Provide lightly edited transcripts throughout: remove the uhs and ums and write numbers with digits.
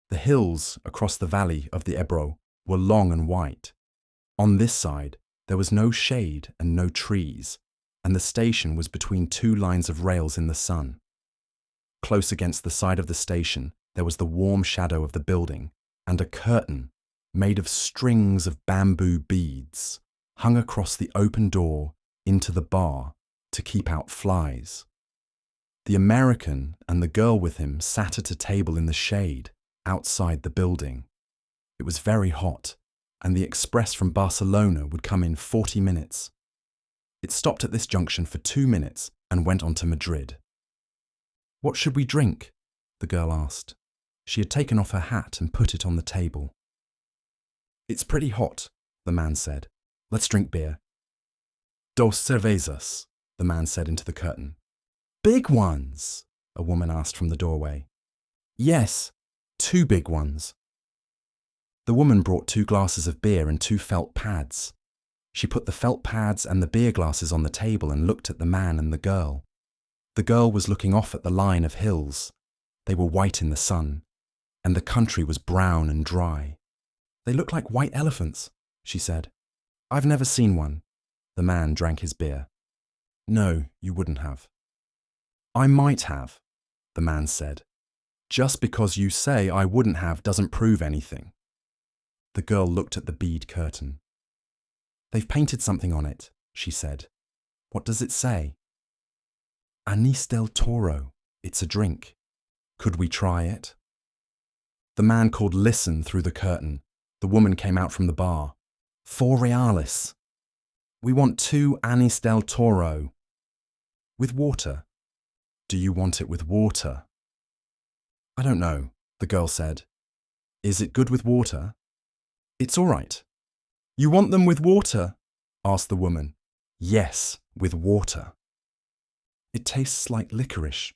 The hills across the valley of the Ebro were long and white. On this side, there was no shade and no trees, and the station was between two lines of rails in the sun. Close against the side of the station, there was the warm shadow of the building, and a curtain made of strings of bamboo beads hung across the open door into the bar to keep out flies. The American and the girl with him sat at a table in the shade outside the building. It was very hot, and the express from Barcelona would come in 40 minutes. It stopped at this junction for 2 minutes and went on to Madrid. "What should we drink?" the girl asked. She had taken off her hat and put it on the table. "It's pretty hot," the man said. "Let's drink beer." "Dos cervezas," the man said into the curtain. "Big ones?" a woman asked from the doorway. "Yes, 2 big ones." The woman brought 2 glasses of beer and 2 felt pads. She put the felt pads and the beer glasses on the table and looked at the man and the girl. The girl was looking off at the line of hills. They were white in the sun, and the country was brown and dry. "They look like white elephants," she said. "I've never seen one." The man drank his beer. "No, you wouldn't have." "I might have," the man said. "Just because you say I wouldn't have doesn't prove anything." The girl looked at the bead curtain. "They've painted something on it," she said. "What does it say?" "Anis del Toro. It's a drink. Could we try it?" The man called "Listen" through the curtain. The woman came out from the bar. "4 reales. We want 2 Anis del Toro." "With water." "Do you want it with water?" "I don't know," the girl said. "Is it good with water?" "It's all right." "You want them with water?" asked the woman. "Yes, with water." "It tastes like licorice,"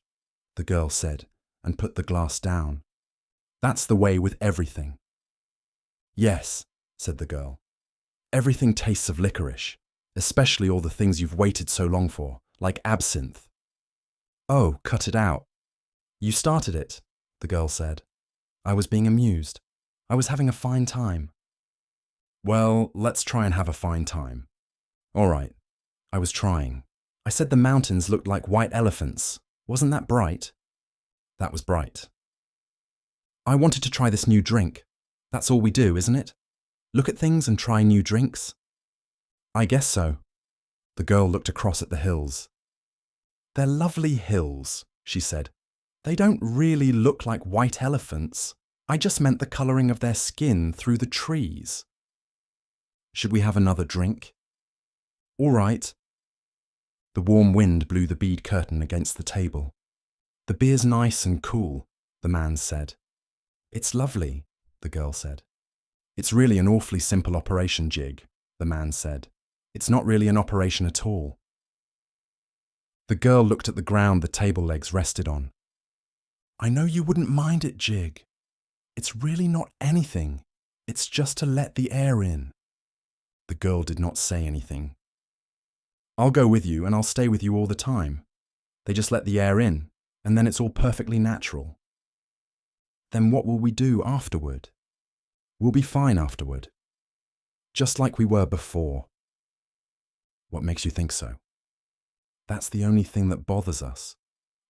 the girl said, and put the glass down. "That's the way with everything." "Yes," said the girl. "Everything tastes of licorice, especially all the things you've waited so long for, like absinthe." "Oh, cut it out." "You started it," the girl said. "I was being amused. I was having a fine time." "Well, let's try and have a fine time." "All right. I was trying. I said the mountains looked like white elephants. Wasn't that bright?" "That was bright." "I wanted to try this new drink. That's all we do, isn't it? Look at things and try new drinks?" "I guess so." The girl looked across at the hills. "They're lovely hills," she said. "They don't really look like white elephants. I just meant the colouring of their skin through the trees." "Should we have another drink?" "All right." The warm wind blew the bead curtain against the table. "The beer's nice and cool," the man said. "It's lovely," the girl said. "It's really an awfully simple operation, Jig," the man said. "It's not really an operation at all." The girl looked at the ground the table legs rested on. "I know you wouldn't mind it, Jig. It's really not anything. It's just to let the air in." The girl did not say anything. "I'll go with you and I'll stay with you all the time. They just let the air in, and then it's all perfectly natural." "Then what will we do afterward?" "We'll be fine afterward. Just like we were before." "What makes you think so?" "That's the only thing that bothers us.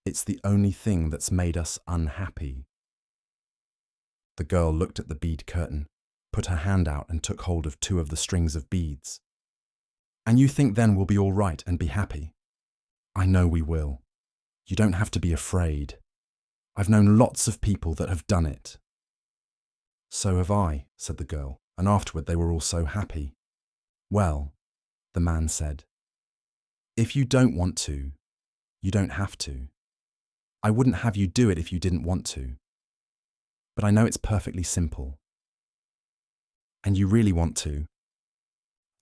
It's the only thing that's made us unhappy." The girl looked at the bead curtain, put her hand out and took hold of 2 of the strings of beads. "And you think then we'll be all right and be happy?" "I know we will. You don't have to be afraid. I've known lots of people that have done it." "So have I," said the girl, "and afterward they were all so happy." "Well," the man said, "if you don't want to, you don't have to. I wouldn't have you do it if you didn't want to. But I know it's perfectly simple. And you really want to.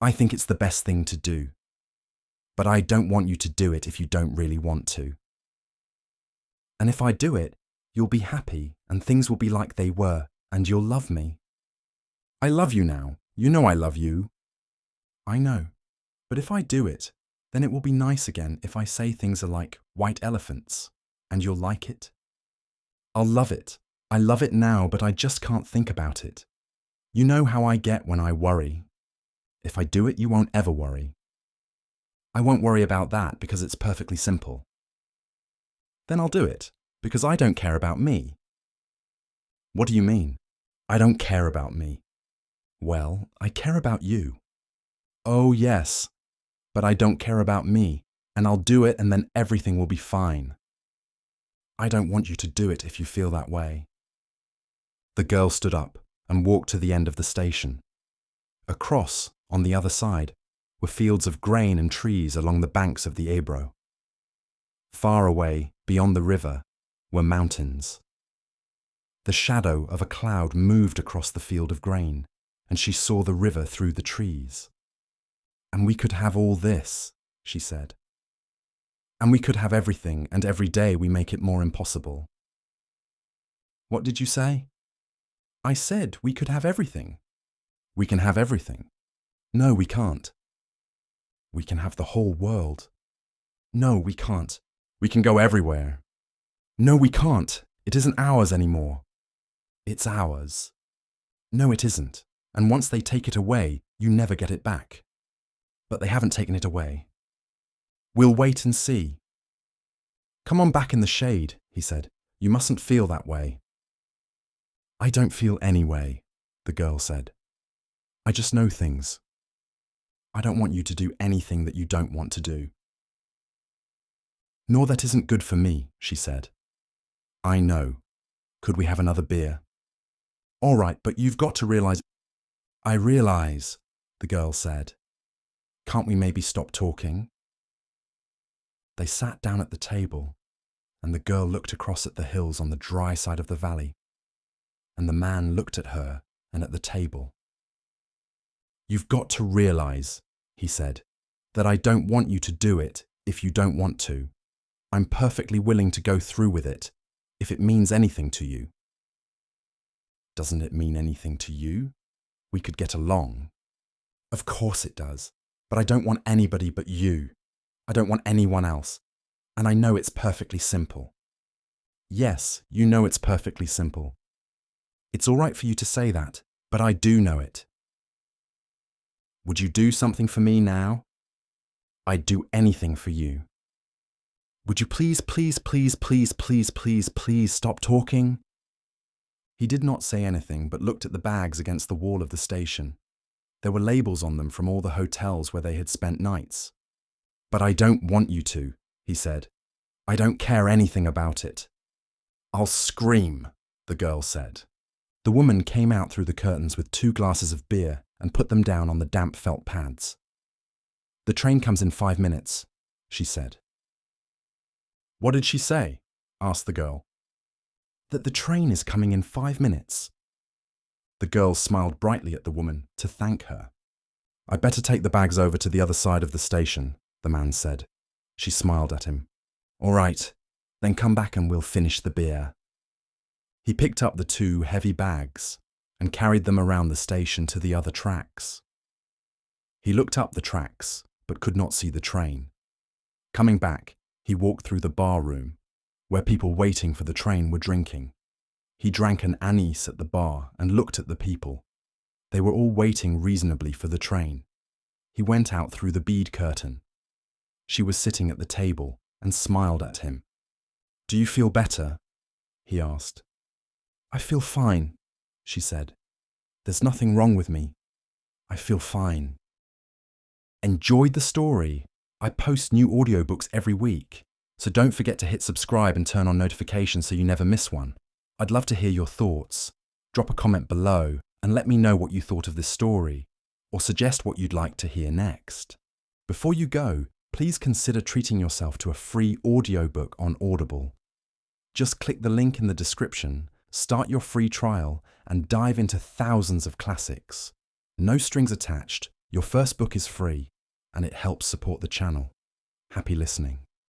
I think it's the best thing to do. But I don't want you to do it if you don't really want to. And if I do it, you'll be happy and things will be like they were and you'll love me. I love you now. You know I love you." "I know. But if I do it, then it will be nice again if I say things are like white elephants and you'll like it." "I'll love it. I love it now, but I just can't think about it. You know how I get when I worry. If I do it, you won't ever worry. I won't worry about that because it's perfectly simple. Then I'll do it, because I don't care about me. What do you mean? I don't care about me. Well, I care about you. Oh, yes, but I don't care about me, and I'll do it and then everything will be fine. I don't want you to do it if you feel that way. The girl stood up and walked to the end of the station. Across, on the other side, were fields of grain and trees along the banks of the Ebro. Far away, beyond the river, were mountains. The shadow of a cloud moved across the field of grain, and she saw the river through the trees. And we could have all this, she said. And we could have everything, and every day we make it more impossible. What did you say? I said we could have everything. We can have everything. No, we can't. We can have the whole world. No, we can't. We can go everywhere. No, we can't. It isn't ours anymore. It's ours. No, it isn't. And once they take it away, you never get it back. But they haven't taken it away. We'll wait and see. Come on back in the shade, he said. You mustn't feel that way. I don't feel any way, the girl said. I just know things. I don't want you to do anything that you don't want to do. Nor that isn't good for me, she said. I know. Could we have another beer? All right, but you've got to realize. I realize, the girl said. Can't we maybe stop talking? They sat down at the table, and the girl looked across at the hills on the dry side of the valley, and the man looked at her and at the table. You've got to realize, he said, that I don't want you to do it if you don't want to. I'm perfectly willing to go through with it, if it means anything to you. Doesn't it mean anything to you? We could get along. Of course it does, but I don't want anybody but you. I don't want anyone else, and I know it's perfectly simple. Yes, you know it's perfectly simple. It's all right for you to say that, but I do know it. Would you do something for me now? I'd do anything for you. Would you please stop talking? He did not say anything, but looked at the bags against the wall of the station. There were labels on them from all the hotels where they had spent nights. But I don't want you to, he said. I don't care anything about it. I'll scream, the girl said. The woman came out through the curtains with 2 glasses of beer and put them down on the damp felt pads. The train comes in 5 minutes, she said. What did she say? Asked the girl. That the train is coming in 5 minutes. The girl smiled brightly at the woman to thank her. I'd better take the bags over to the other side of the station, the man said. She smiled at him. All right, then come back and we'll finish the beer. He picked up the 2 heavy bags and carried them around the station to the other tracks. He looked up the tracks, but could not see the train. Coming back, he walked through the bar room, where people waiting for the train were drinking. He drank an anise at the bar and looked at the people. They were all waiting reasonably for the train. He went out through the bead curtain. She was sitting at the table and smiled at him. Do you feel better? He asked. I feel fine, she said. There's nothing wrong with me. I feel fine. Enjoyed the story? I post new audiobooks every week, so don't forget to hit subscribe and turn on notifications so you never miss one. I'd love to hear your thoughts. Drop a comment below and let me know what you thought of this story, or suggest what you'd like to hear next. Before you go, please consider treating yourself to a free audiobook on Audible. Just click the link in the description, start your free trial, and dive into thousands of classics. No strings attached, your first book is free, and it helps support the channel. Happy listening.